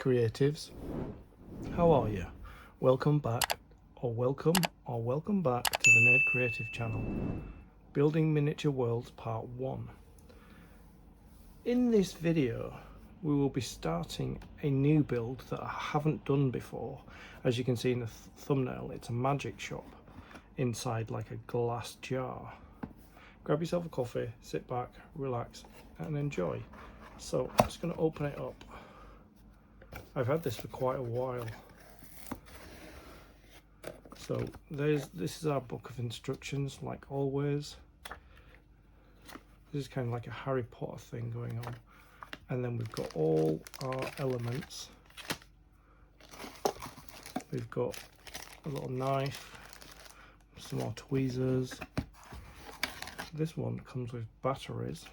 creatives, how are you? Welcome back to the Nerd Creative channel, Building Miniature Worlds Part 1. In this video we will be starting a new build that I haven't done before. As you can see in the thumbnail, it's a magic shop inside like a glass jar. Grab yourself a coffee, sit back, relax and enjoy. So I'm just going to open it up. I've had this for quite a while. So this is our book of instructions, like always. This is kind of like a Harry Potter thing going on. And then we've got all our elements. We've got a little knife, some more tweezers. This one comes with batteries.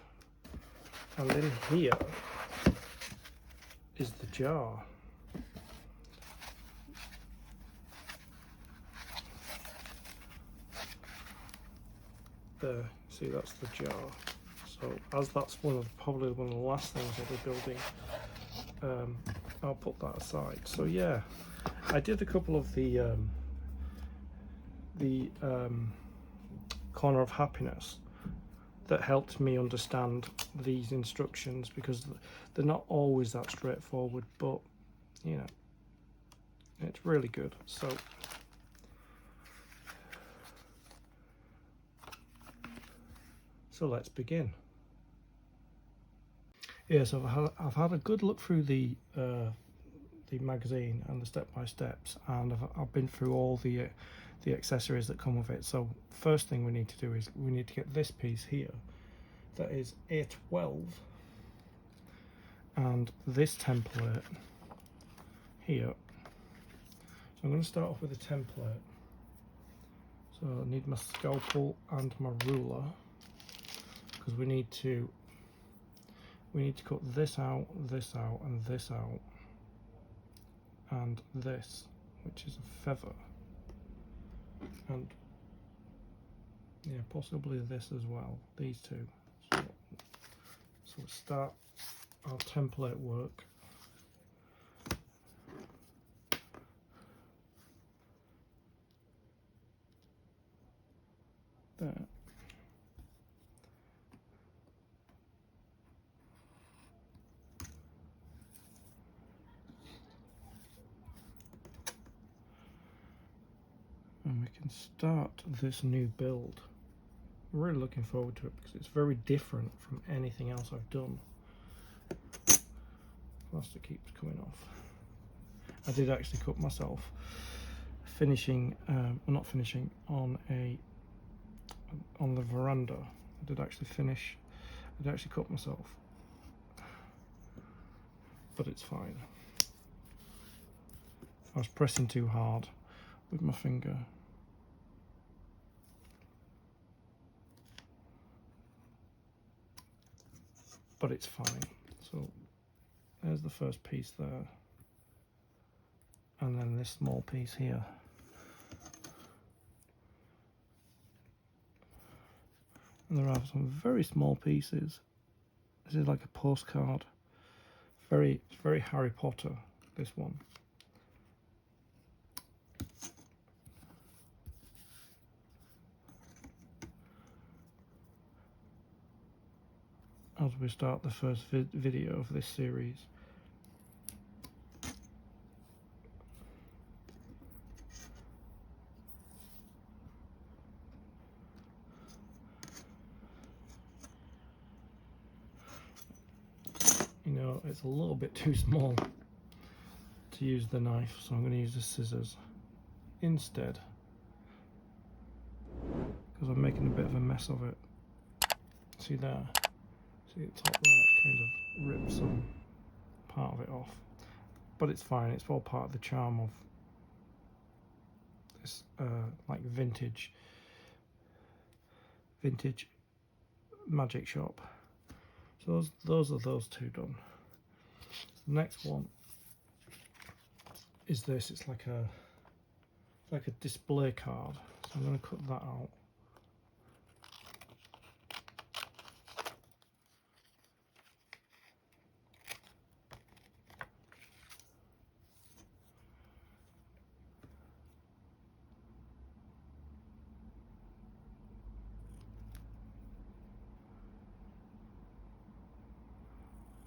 And in here is the jar. There, see, that's the jar. So as that's probably one of the last things I'll be building, I'll put that aside. So yeah, I did a couple of the corner of happiness that helped me understand these instructions, because they're not always that straightforward, but you know, it's really good. So let's begin. Yeah, so I've had a good look through the magazine and the step-by-steps, and I've been through all the accessories that come with it. So first thing we need to do is we need to get this piece here that is A12, and this template here. So I'm going to start off with a template. So I need my scalpel and my ruler, because we need to cut this out, and this out, and this, which is a feather, and yeah, possibly this as well, these two. So we'll start our template work. There. And we can start this new build. I'm really looking forward to it because it's very different from anything else I've done. Plastic keeps coming off. I did actually cut myself finishing, well, not finishing, on the veranda. I did actually cut myself, but it's fine. I was pressing too hard with my finger. But it's fine. So there's the first piece there, and then this small piece here. And there are some very small pieces. This is like a postcard. It's very Harry Potter, this one. As we start the first video of this series. You know, it's a little bit too small to use the knife, so I'm going to use the scissors instead, because I'm making a bit of a mess of it. See there? See the top there, it kind of ripped some part of it off, but it's fine. It's all part of the charm of this like vintage magic shop. So those are those two done. The next one is this. It's like a display card. So I'm going to cut that out.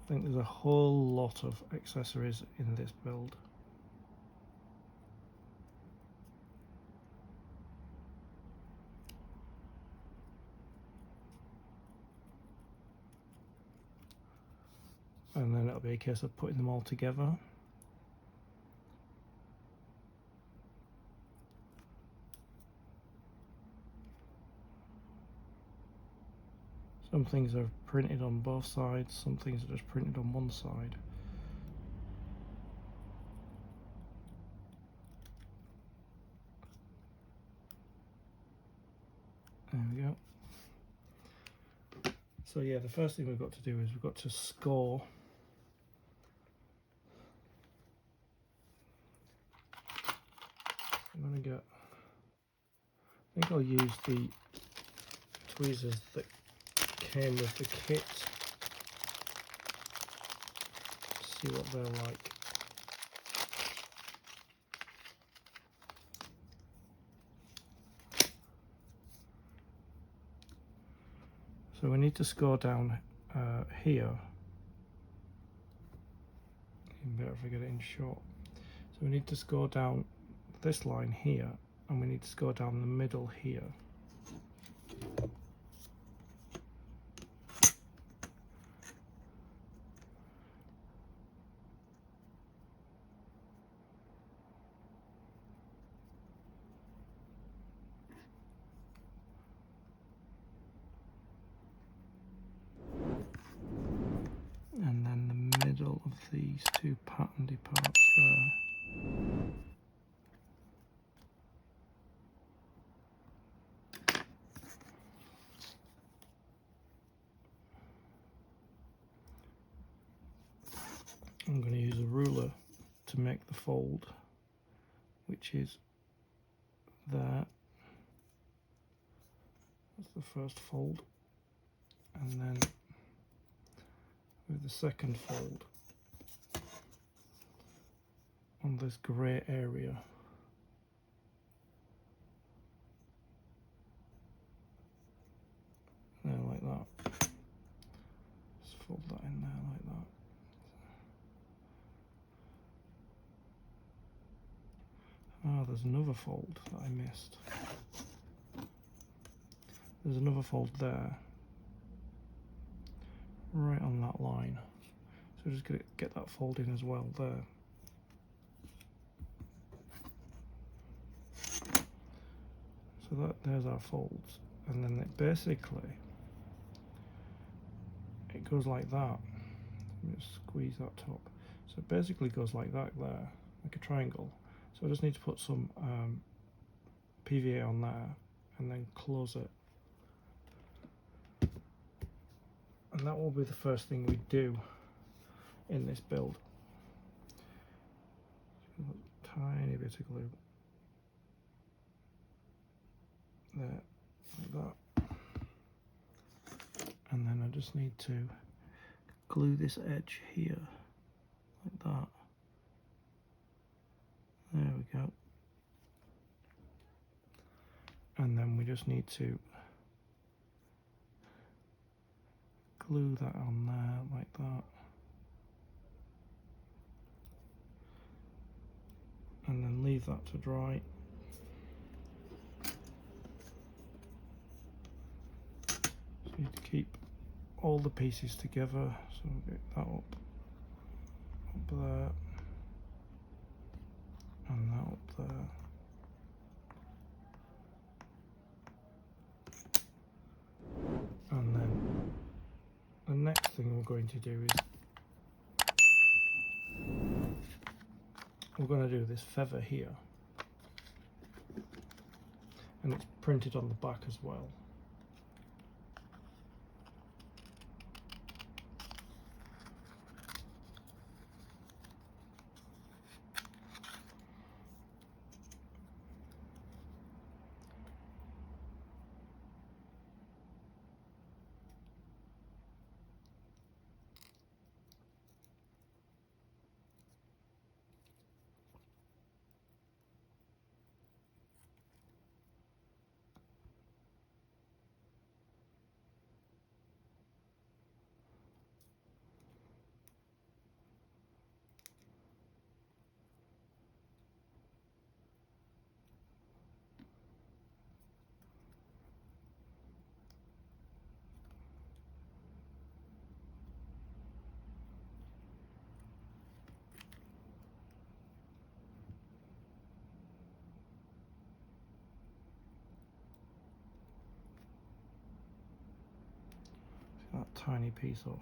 think there's a whole lot of accessories in this build. And then it'll be a case of putting them all together. Some things are printed on both sides, some things are just printed on one side. There we go. So yeah, the first thing we've got to do is we've got to score I think I'll use the tweezers that came with the kit. See what they're like. So we need to score down here. Even better if I get it in short. So we need to score down this line here, and we need to score down the middle here. And then the middle of these two patterny parts there. I'm going to use a ruler to make the fold, which is there. That's the first fold, and then with the second fold on this grey area. There, like that. Just fold that in there like that. Ah, there's another fold that I missed. There's another fold there, right on that line. So we're just going to get that fold in as well there. So there's our folds, and then it basically, it goes like that. Let me just squeeze that top. So it basically goes like that there, like a triangle. So I just need to put some PVA on there and then close it. And that will be the first thing we do in this build. Tiny bit of glue. There, like that. And then I just need to glue this edge here, like that. There we go. And then we just need to glue that on there, like that. And then leave that to dry. So you need to keep all the pieces together. So we'll get that up there, and that up there. And then the next thing we're going to do is we're going to do this feather here, and it's printed on the back as well. that tiny piece off.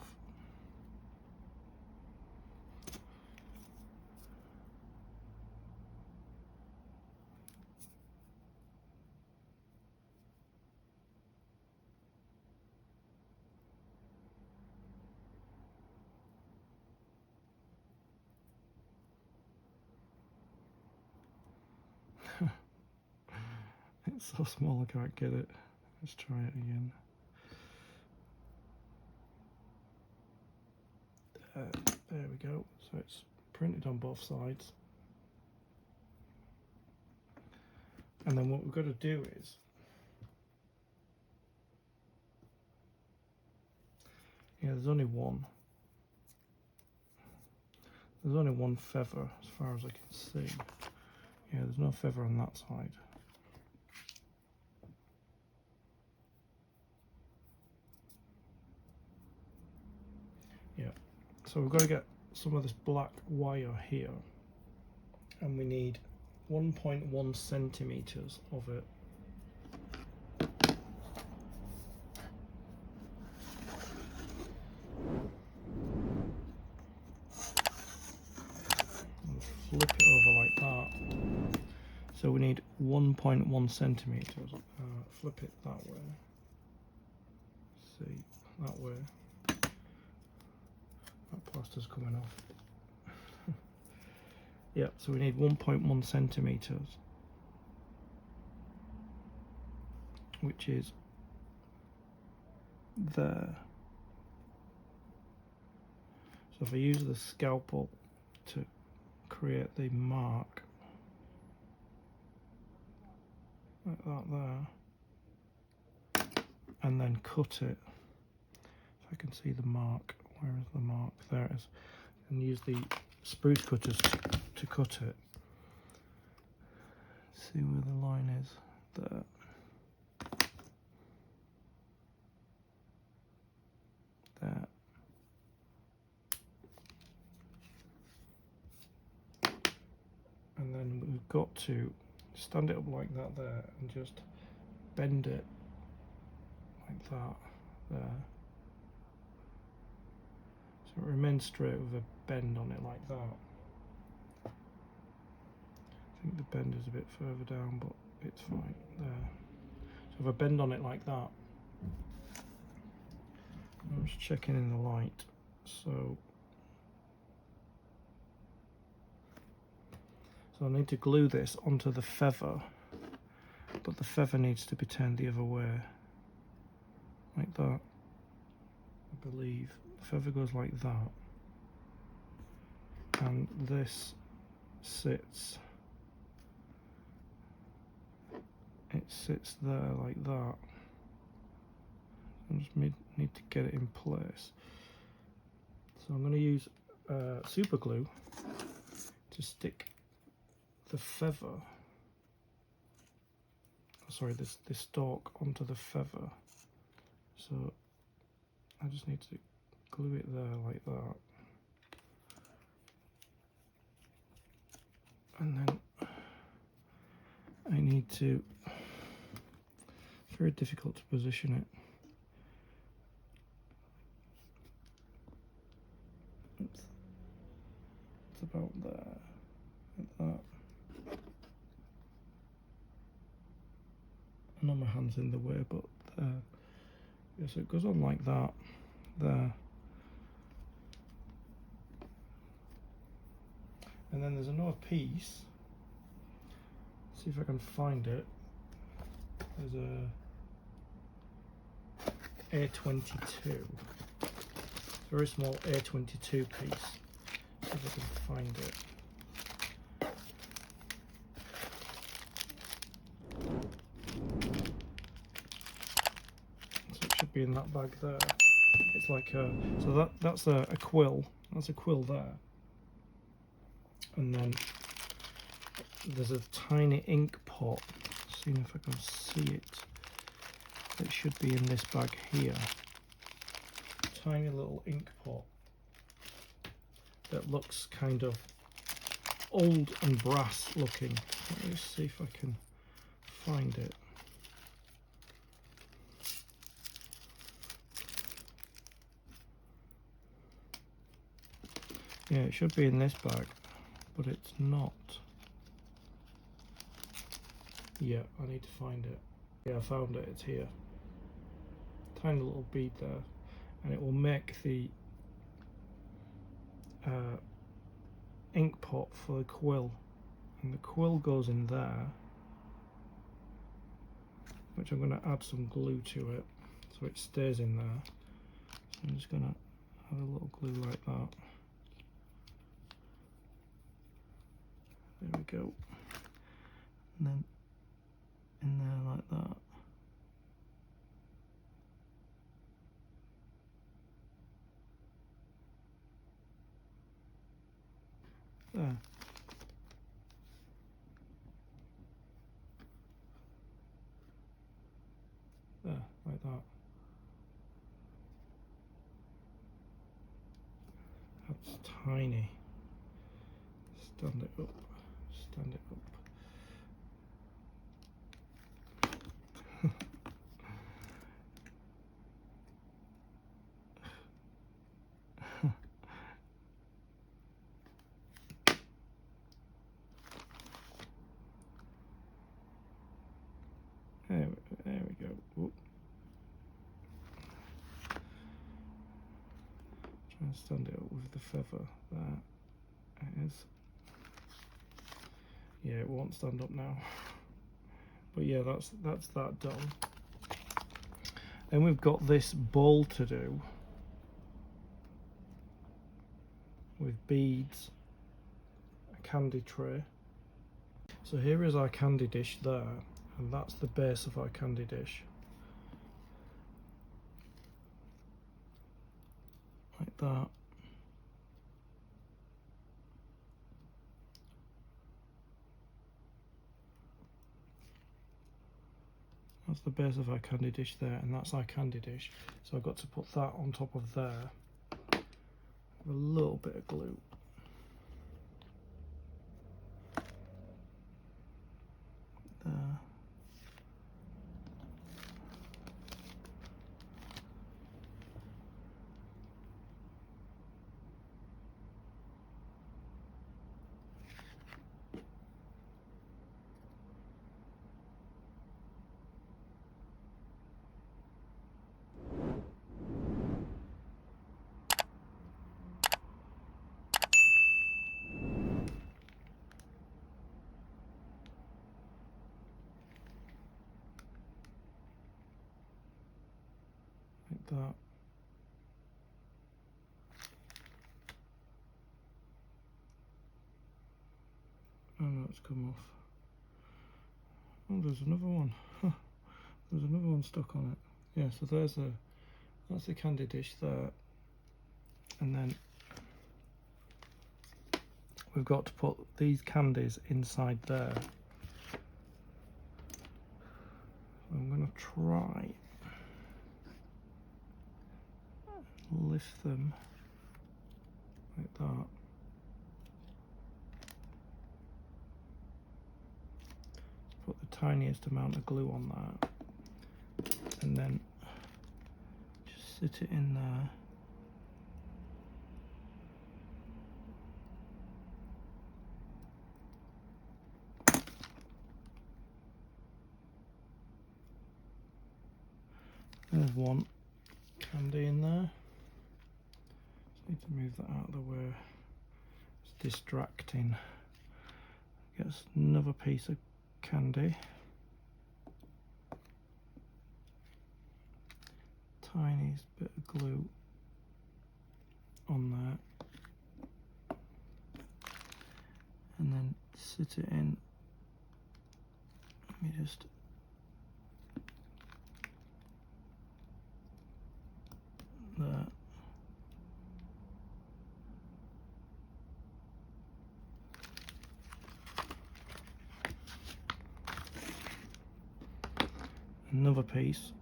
It's so small I can't get it. Let's try it again. There we go. So it's printed on both sides. And then what we've got to do is, yeah, there's only one. There's only one feather as far as I can see. Yeah, there's no feather on that side. Yeah, so we've got to get some of this black wire here, and we need 1.1 centimeters of it. And flip it over like that. So we need 1.1 centimeters. Flip it that way. See, that way. That plaster's coming off. Yeah, so we need 1.1 centimeters, which is there. So if I use the scalpel to create the mark, like that there, and then cut it. If I can see the mark, where is the mark? There it is. And use the spruce cutters to cut it. See where the line is. There. There. And then we've got to stand it up like that there and just bend it like that there. So it remains straight with a bend on it like that. I think the bend is a bit further down, but it's fine there. So if I bend on it like that, I'm just checking in the light. So I need to glue this onto the feather, but the feather needs to be turned the other way, like that, I believe. The feather goes like that, and this sits, it sits there like that. I just need to get it in place. So I'm going to use super glue to stick the feather, sorry, this stalk onto the feather. So I just need to glue it there like that, and then I need to, it's very difficult to position it. It's about there, like that. I know my hand's in the way, but there. Yeah, so it goes on like that, there. And then there's another piece. Let's see if I can find it. There's a A22. Very small A22 piece. See if I can find it. So it should be in that bag there. It's like a, so that's a quill. That's a quill there. And then there's a tiny ink pot. Seeing if I can see it. It should be in this bag here. Tiny little ink pot that looks kind of old and brass looking. Let me just see if I can find it. Yeah, it should be in this bag, but it's not. Yeah, I need to find it. Yeah, I found it, it's here. Tiny little bead there, and it will make the ink pot for the quill, and the quill goes in there, which I'm going to add some glue to it so it stays in there. So I'm just going to add a little glue like that. There we go. And then in there like that. There. There, like that. That's tiny. Stand it up. Stand it up. There we go. Whoop. Try and stand it up with the feather. There it is. Yeah, it won't stand up now. But yeah, that's that done. Then we've got this bowl to do with beads, a candy tray. So here is our candy dish there, and that's the base of our candy dish. Like that. That's the base of our candy dish there, and that's our candy dish. So I've got to put that on top of there with a little bit of glue. There. Like that. Oh no, it's come off. Oh, there's another one. Huh. There's another one stuck on it. Yeah, so that's the candy dish there. And then we've got to put these candies inside there. I'm going to try lift them like that. Put the tiniest amount of glue on that, and then just sit it in there. There's one candy in there. Just need to move that out of the way. It's distracting. Get another piece of candy. Tiniest bit of glue on there. And then sit it in. Let me just there. Another piece,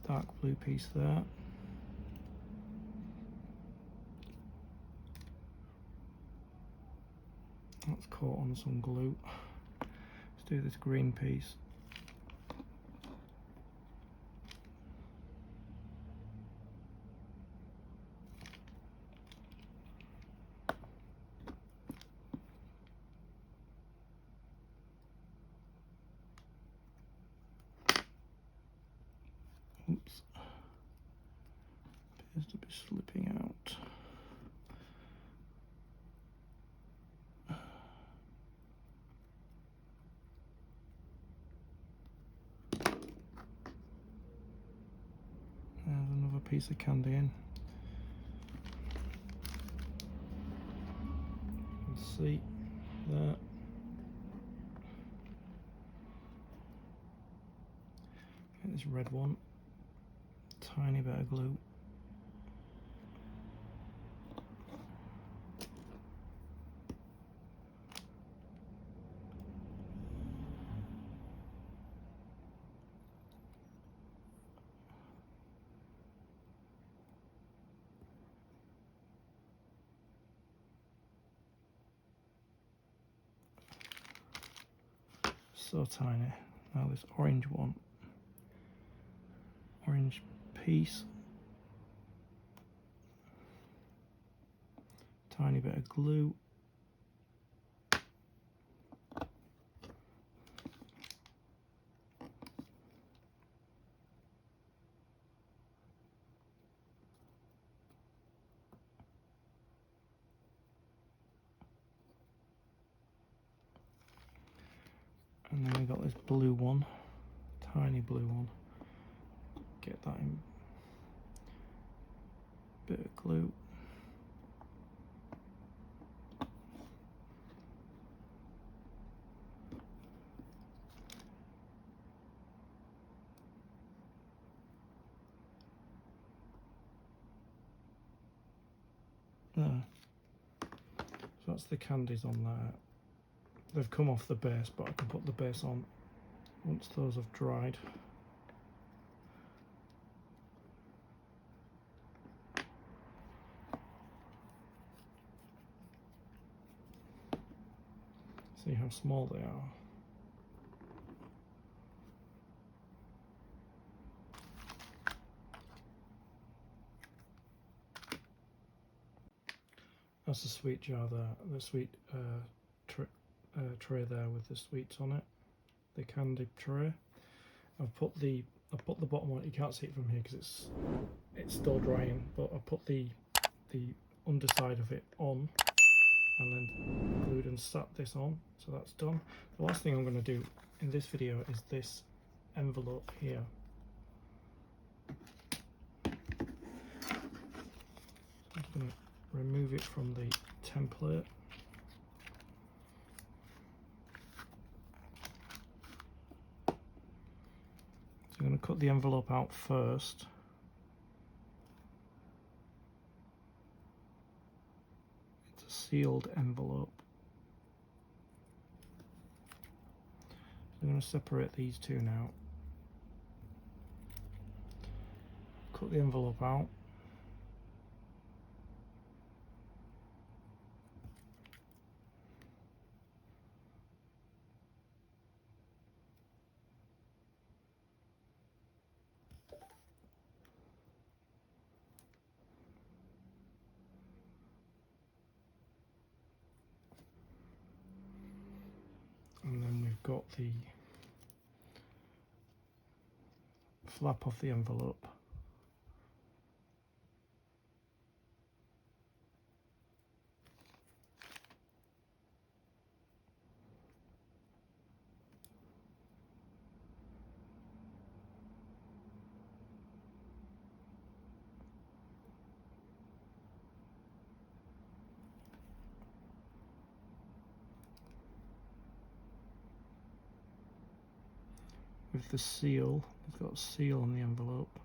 dark blue piece there. That's caught on some glue. Let's do this green piece. Oops. Appears to be slipping out. There's another piece of candy in. Let's see that. Get this red one. Tiny bit of glue. So tiny. Now this orange one. Orange piece. Tiny bit of glue. And then we got this blue one, tiny blue one. Get that in. Bit of glue. There. So that's the candies on there. They've come off the base, but I can put the base on once those have dried. See how small they are. That's the sweet jar there, the sweet tray there with the sweets on it, the candy tray. I've put the bottom on it. You can't see it from here because it's still drying, but I put the underside of it on and then glued and sat this on, so that's done. The last thing I'm going to do in this video is this envelope here. So I'm just going to remove it from the template. So I'm going to cut the envelope out first. It's a sealed envelope. So I'm going to separate these two now. Cut the envelope out. And then we've got the flap of the envelope. With the seal, it's got a seal on the envelope.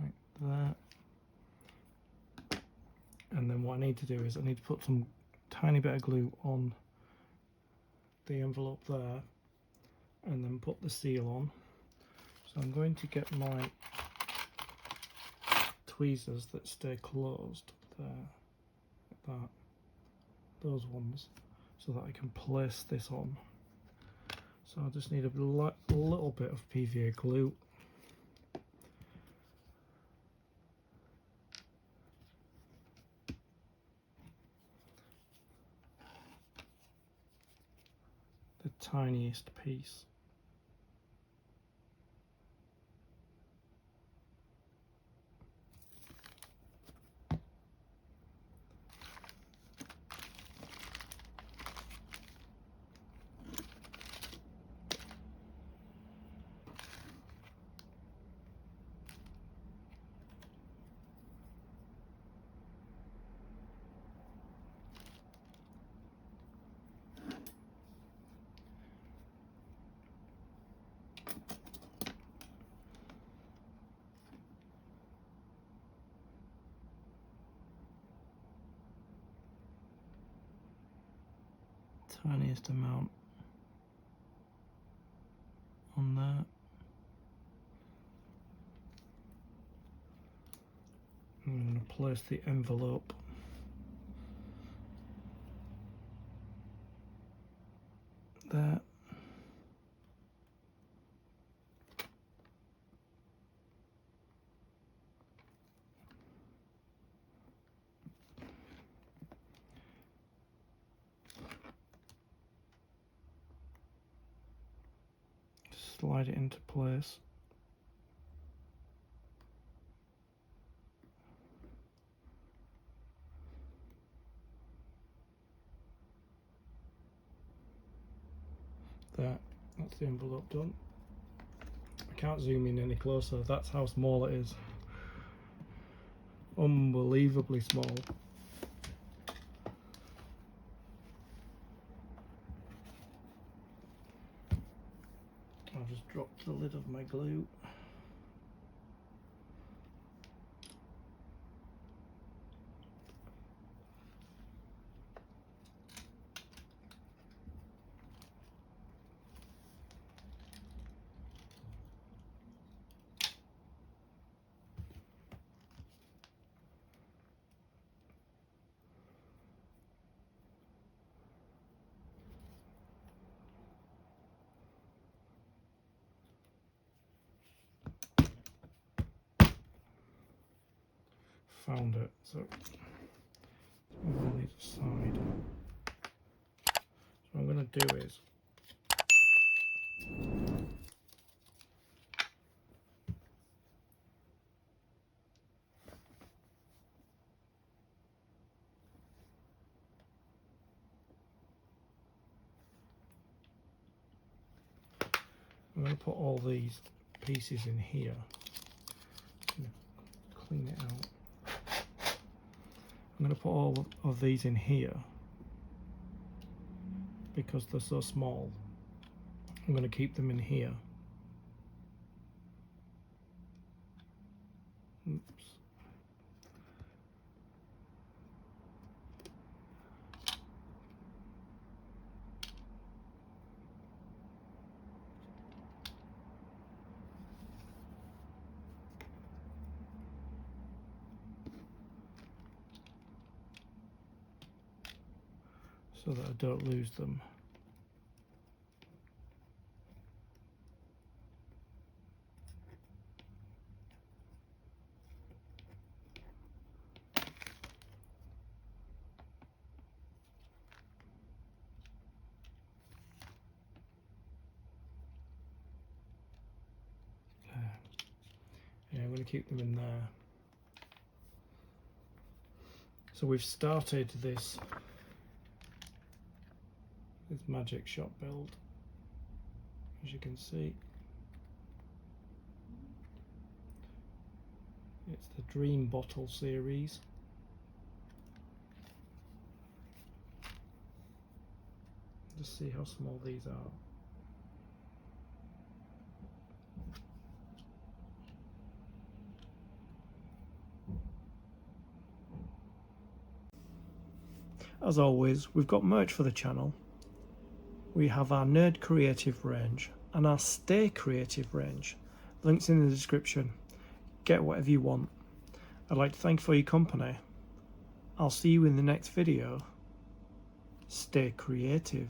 Like that. And then what I need to do is I need to put some tiny bit of glue on the envelope there and then put the seal on. So I'm going to get my tweezers that stay closed there, like that, those ones, so that I can place this on. So I just need a little bit of PVA glue. tiniest piece. Tiniest amount on there. I'm going to place the envelope there. Slide it into place. That's the envelope done. I can't zoom in any closer, that's how small it is. Unbelievably small. I'll just drop the lid of my glue. Found it, so move all these aside. So what I'm going to do is I'm going to put all these pieces in here. I'm going to clean it out. I'm going to put all of these in here because they're so small. I'm going to keep them in here. Oops. So that I don't lose them. Yeah, I'm going to keep them in there. So we've started this magic shop build, as you can see. It's the Dream Bottle series. Just see how small these are. As always, we've got merch for the channel. We have our Nerd Creative range and our Stay Creative range. Links in the description. Get whatever you want. I'd like to thank you for your company. I'll see you in the next video. Stay creative.